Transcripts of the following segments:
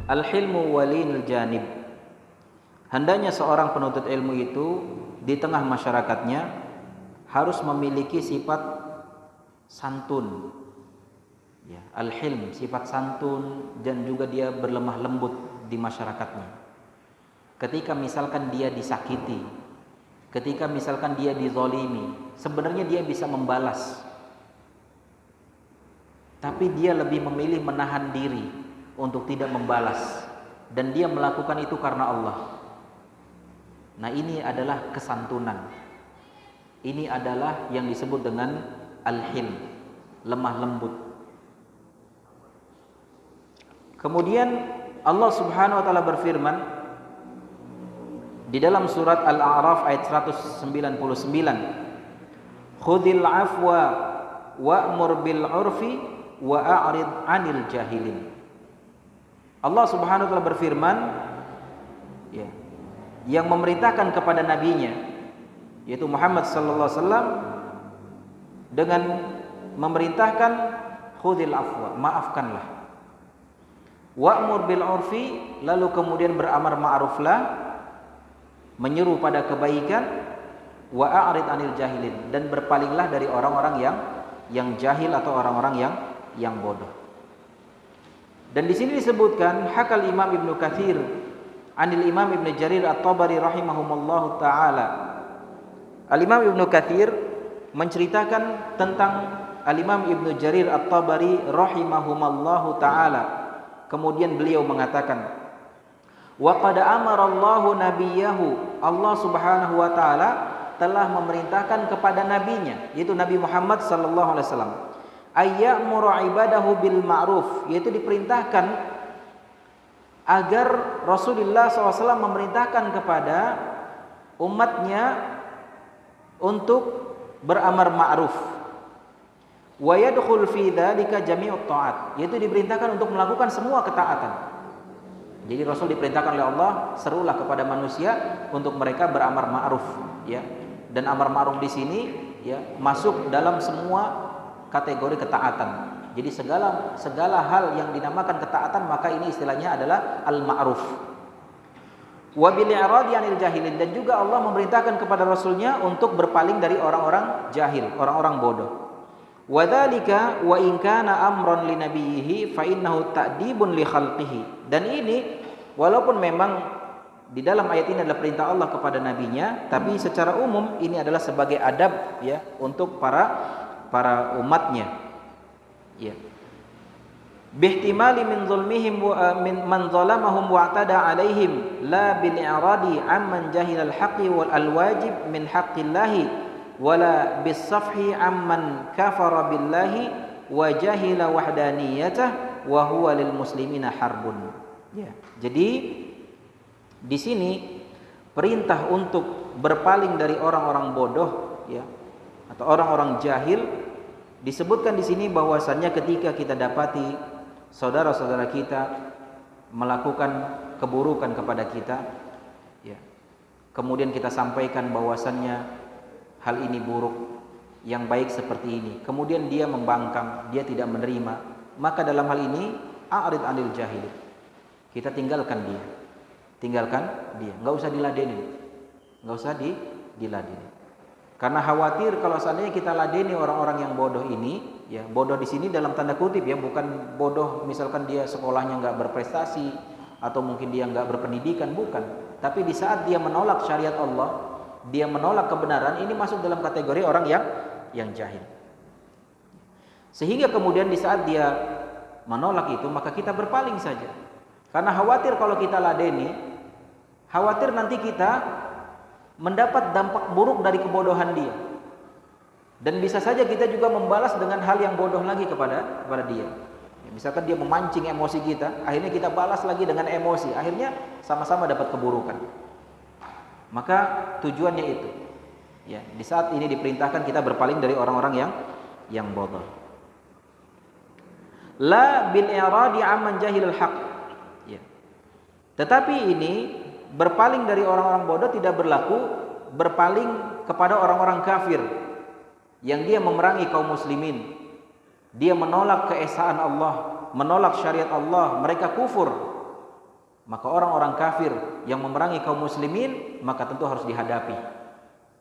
Al-hilmu walinul janib. Hendaknya seorang penuntut ilmu itu di tengah masyarakatnya harus memiliki sifat santun. Ya, al-hilm, sifat santun, dan juga dia berlemah lembut di masyarakatnya. Ketika misalkan dia disakiti, ketika misalkan dia dizalimi, sebenarnya dia bisa membalas. Tapi dia lebih memilih menahan diri untuk tidak membalas, dan dia melakukan itu karena Allah. Nah, ini adalah kesantunan. Ini adalah yang disebut dengan al-hilm, lemah lembut. Kemudian Allah Subhanahu wa taala berfirman di dalam surat Al-A'raf ayat 199, "Khudhil afwa wa'mur bil 'urfi wa a'rid 'anil jahilin." Allah Subhanahu wa taala berfirman, ya, yang memerintahkan kepada nabinya yaitu Muhammad sallallahu alaihi wasallam dengan memerintahkan khudhil afwa, maafkanlah. Wa'mur bil 'urfi, lalu kemudian beramar ma'ruflah, menyeru pada kebaikan, wa a'rid 'anil jahilin, dan berpalinglah dari orang-orang yang jahil atau orang-orang yang bodoh. Dan di sini disebutkan hakal Imam Ibnu Katsir anil Imam Ibnu Jarir At-Tabari rahimahumullahu taala. Al-Imam Ibnu Katsir menceritakan tentang Al-Imam Ibnu Jarir At-Tabari rahimahumullahu taala. Kemudian beliau mengatakan, wa qad amara Allahu nabiyahu, Allah Subhanahu wa taala telah memerintahkan kepada nabinya yaitu Nabi Muhammad sallallahu alaihi wasallam, ayyamuru ibadahu bil ma'ruf, yaitu diperintahkan agar Rasulullah SAW memerintahkan kepada umatnya untuk beramar ma'ruf, wa yadkhul fi dzalika jami'ut ta'at, yaitu diperintahkan untuk melakukan semua ketaatan. Jadi Rasul diperintahkan oleh Allah, serulah kepada manusia untuk mereka beramar ma'ruf, ya. Dan amar ma'ruf di sini ya masuk dalam semua kategori ketaatan. Jadi segala hal yang dinamakan ketaatan, maka ini istilahnya adalah al-ma'ruf. Wa bil i'radi 'anil jahilin, dan juga Allah memerintahkan kepada Rasulnya untuk berpaling dari orang-orang jahil, orang-orang bodoh. Wa dzalika wa in kana amran li nabiyhi fa innahu ta'dibun li khalqihi. Dan ini walaupun memang di dalam ayat ini adalah perintah Allah kepada nabinya, tapi secara umum ini adalah sebagai adab ya untuk para umatnya. Ya. Bihtimali min zulmihim wa min man zalamahum wa atada alaihim la bil i'radi amman jahila al-haqqi wal al-wajib min haqqillahi wala bis safhi amman kafara billahi wa jahila wahdaniyatah wa huwa lil muslimina harbun. Ya. Jadi di sini perintah untuk berpaling dari orang-orang bodoh ya atau orang-orang jahil, disebutkan di sini bahwasannya ketika kita dapati saudara-saudara kita melakukan keburukan kepada kita ya, kemudian kita sampaikan bahwasannya hal ini buruk, yang baik seperti ini, kemudian dia membangkang, dia tidak menerima, maka dalam hal ini a'rid 'anil jahil, kita tinggalkan dia, nggak usah diladenin, nggak usah diladenin. Karena khawatir kalau seandainya kita ladeni orang-orang yang bodoh ini, ya bodoh di sini dalam tanda kutip ya, bukan bodoh misalkan dia sekolahnya nggak berprestasi atau mungkin dia nggak berpendidikan, bukan. Tapi di saat dia menolak syariat Allah, dia menolak kebenaran, ini masuk dalam kategori orang yang jahil. Sehingga kemudian di saat dia menolak itu, maka kita berpaling saja. Karena khawatir kalau kita ladeni, khawatir nanti kita mendapat dampak buruk dari kebodohan dia, dan bisa saja kita juga membalas dengan hal yang bodoh lagi kepada dia. Ya, misalkan dia memancing emosi kita, akhirnya kita balas lagi dengan emosi, akhirnya sama-sama dapat keburukan. Maka tujuannya itu ya, di saat ini diperintahkan kita berpaling dari orang-orang yang bodoh. La bil i'radi amman jahilul haqq ya. Tetapi ini berpaling dari orang-orang bodoh tidak berlaku berpaling kepada orang-orang kafir yang dia memerangi kaum muslimin, dia menolak keesaan Allah, menolak syariat Allah, mereka kufur, Maka orang-orang kafir yang memerangi kaum muslimin maka tentu harus dihadapi.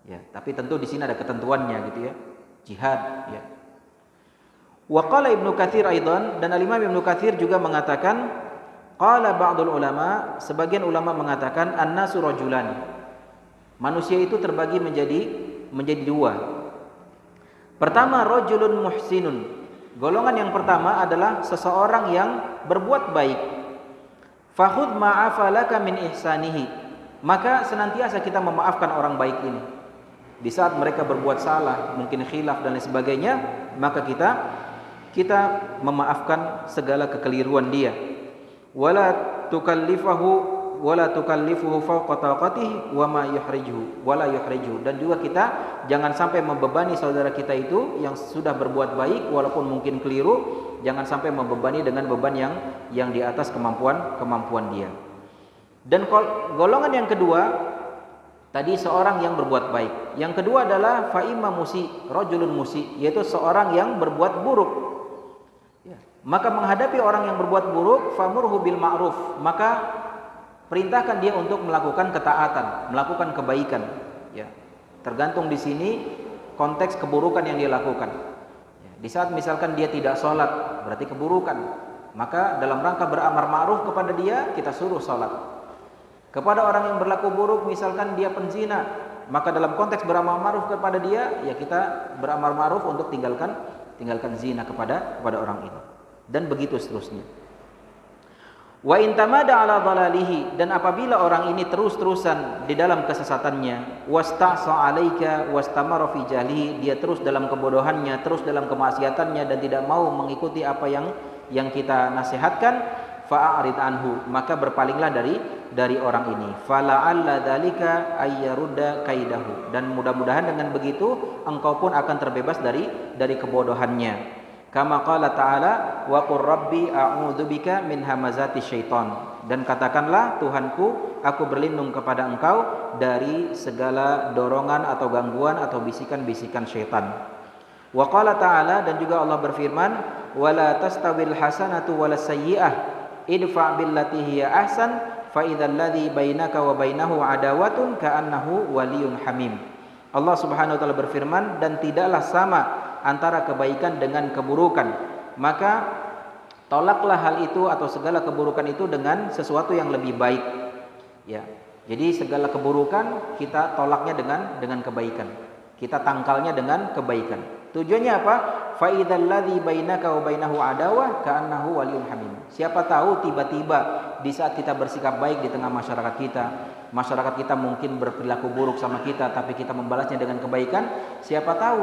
Ya, tapi tentu di sini ada ketentuannya gitu ya. Jihad, ya. Wa qala Ibnu Katsir aidan, dan Al-Imam Ibnu Katsir juga mengatakan, qala ba'dul ulama, sebagian ulama mengatakan an-nasu rajulan. Manusia itu terbagi menjadi dua. Pertama, rajulun muhsinun. Golongan yang pertama adalah seseorang yang berbuat baik. Fakhudh ma'afalaka min ihsanihi. Maka senantiasa kita memaafkan orang baik ini. Di saat mereka berbuat salah, mungkin khilaf dan lain sebagainya, maka kita memaafkan segala kekeliruan dia. Wala tukallifuhu fawqa taqatihi wa ma yuhrijuhu wala yuhrijuhu. Dan juga kita jangan sampai membebani saudara kita itu yang sudah berbuat baik walaupun mungkin keliru, jangan sampai membebani dengan beban yang di atas kemampuan dia. Dan golongan yang kedua tadi seorang yang berbuat baik. Yang kedua adalah fa'imma musi, rajulun musi, yaitu seorang yang berbuat buruk. Ya. Maka menghadapi orang yang berbuat buruk, famurhu bil ma'ruf, maka perintahkan dia untuk melakukan ketaatan, melakukan kebaikan. Ya. Tergantung di sini konteks keburukan yang dia lakukan. Ya. Di saat misalkan dia tidak sholat, berarti keburukan. Maka dalam rangka beramar ma'ruf kepada dia, kita suruh sholat. Kepada orang yang berlaku buruk, misalkan dia penzina, maka dalam konteks beramar ma'ruf kepada dia, ya kita beramar ma'ruf untuk tinggalkan zina kepada orang itu. Dan begitu seterusnya. Wa in tamada ala dhalalihi, dan apabila orang ini terus-terusan di dalam kesesatannya, wasta'sa 'alaika wastamara fi jahlihi, dia terus dalam kebodohannya, terus dalam kemaksiatannya dan tidak mau mengikuti apa yang kita nasihatkan, fa'arid anhu, maka berpalinglah dari orang ini. Fala'alla dzalika ayyarudda kaidahu, dan mudah-mudahan dengan begitu engkau pun akan terbebas dari kebodohannya. Kama qala ta'ala wa qur rabbi a'udzubika min hamazati syaitan, dan katakanlah Tuhanku, aku berlindung kepada engkau dari segala dorongan atau gangguan atau bisikan-bisikan syaitan. Wa qala ta'ala, dan juga Allah berfirman, wala tastawil hasanatu walas sayyi'ah idfa billati hiya ahsan fa idzal ladzi bainaka wa bainahu adawatun ka'annahu waliyyun hamim. Allah Subhanahu wa taala berfirman, dan tidaklah sama antara kebaikan dengan keburukan, maka tolaklah hal itu atau segala keburukan itu dengan sesuatu yang lebih baik. Ya. Jadi segala keburukan kita tolaknya dengan kebaikan. Kita tangkalnya dengan kebaikan. Tujuannya apa? Fa idzal ladzi bainaka wa bainahu adawah ka'annahu waliyyun hamim. Siapa tahu tiba-tiba di saat kita bersikap baik di tengah masyarakat kita mungkin berperilaku buruk sama kita, tapi kita membalasnya dengan kebaikan. Siapa tahu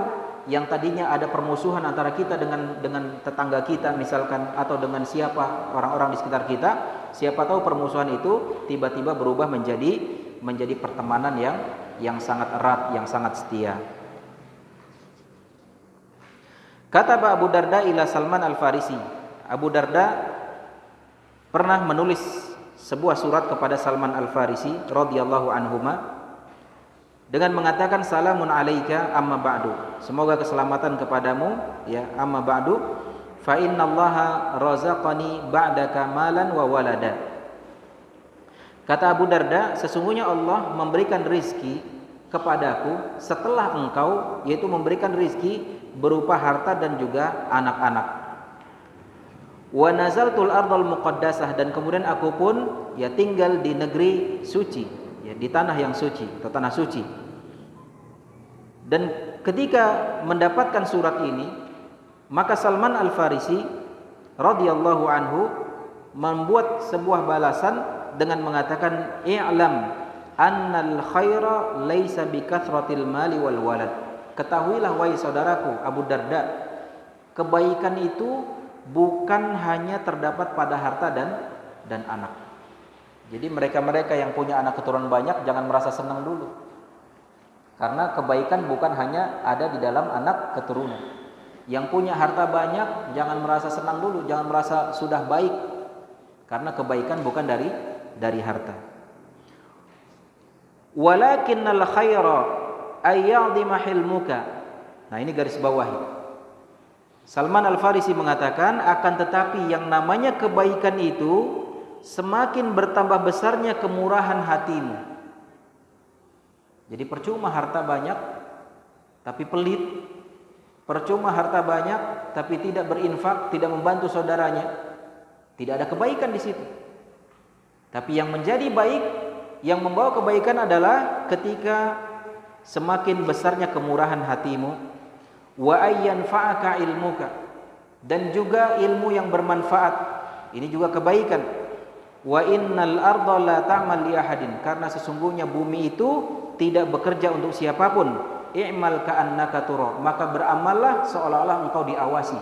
yang tadinya ada permusuhan antara kita dengan tetangga kita misalkan, atau dengan siapa orang-orang di sekitar kita, siapa tahu permusuhan itu tiba-tiba berubah menjadi pertemanan yang sangat erat, yang sangat setia. Kata Abu Darda ila Salman Al-Farisi. Abu Darda pernah menulis sebuah surat kepada Salman Al-Farisi radhiyallahu anhuma dengan mengatakan, salamun alaika amma ba'du, semoga keselamatan kepadamu, ya, amma ba'du, fa innallaha razaqani ba'daka malan wa walada. Kata Abu Darda, sesungguhnya Allah memberikan rizki kepadaku setelah engkau, yaitu memberikan rizki berupa harta dan juga anak-anak. Wa nazaltul ardal muqaddasah, dan kemudian aku pun ya tinggal di negeri suci, ya, di tanah yang suci atau tanah suci. Dan ketika mendapatkan surat ini, maka Salman Al-Farisi radhiyallahu anhu membuat sebuah balasan dengan mengatakan, i'lam annal khaira laisa bikathratil mali wal walad. Ketahuilah wahai saudaraku Abu Darda, kebaikan itu bukan hanya terdapat pada harta dan anak. Jadi mereka-mereka yang punya anak keturunan banyak jangan merasa senang dulu, karena kebaikan bukan hanya ada di dalam anak keturunan. Yang punya harta banyak jangan merasa senang dulu, jangan merasa sudah baik, karena kebaikan bukan dari harta. Walakinnal khaira ayyadhima hilmuka. Nah, ini garis bawahi. Salman Al-Farisi mengatakan, akan tetapi yang namanya kebaikan itu semakin bertambah besarnya kemurahan hatimu. Jadi percuma harta banyak tapi pelit, percuma harta banyak tapi tidak berinfak, tidak membantu saudaranya, tidak ada kebaikan di situ. Tapi yang menjadi baik, yang membawa kebaikan adalah ketika semakin besarnya kemurahan hatimu, wa ayyanfa'aka ilmuka, dan juga ilmu yang bermanfaat. Ini juga kebaikan. Wa innal arda la ta'mal li ahadin, karena sesungguhnya bumi itu tidak bekerja untuk siapapun. I'mal ka'annaka tura, maka beramallah seolah-olah engkau diawasi.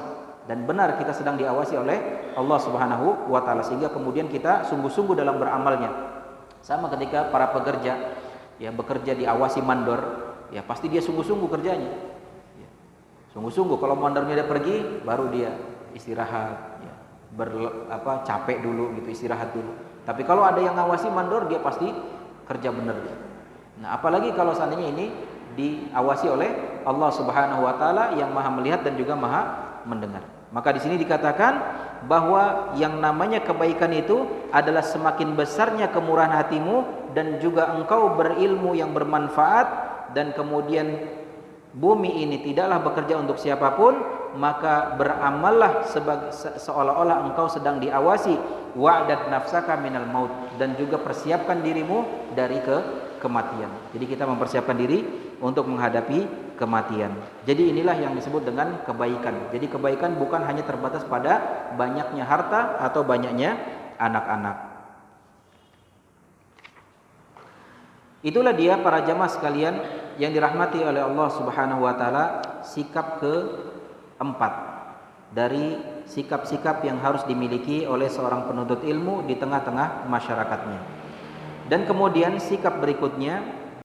Dan benar kita sedang diawasi oleh Allah Subhanahu wa taala, sehingga kemudian kita sungguh-sungguh dalam beramalnya. Sama ketika para pekerja ya bekerja diawasi mandor, ya pasti dia sungguh-sungguh kerjanya. Ya, sungguh-sungguh, kalau mandornya dia pergi baru dia istirahat, ya, capek dulu gitu, istirahat dulu. Tapi kalau ada yang ngawasi mandor, dia pasti kerja benar. Nah, apalagi kalau seandainya ini diawasi oleh Allah Subhanahu wa taala yang Maha melihat dan juga Maha mendengar. Maka di sini dikatakan bahwa yang namanya kebaikan itu adalah semakin besarnya kemurahan hatimu dan juga engkau berilmu yang bermanfaat, dan kemudian bumi ini tidaklah bekerja untuk siapapun, maka beramallah seolah-olah engkau sedang diawasi. Wa'dat nafsaka minal maut, dan juga persiapkan dirimu dari kematian. Jadi kita mempersiapkan diri untuk menghadapi kematian. Jadi inilah yang disebut dengan kebaikan. Jadi kebaikan bukan hanya terbatas pada banyaknya harta atau banyaknya anak-anak. Itulah dia para jamaah sekalian yang dirahmati oleh Allah Subhanahu wa taala, sikap keempat dari sikap-sikap yang harus dimiliki oleh seorang penuntut ilmu di tengah-tengah masyarakatnya. Dan kemudian sikap berikutnya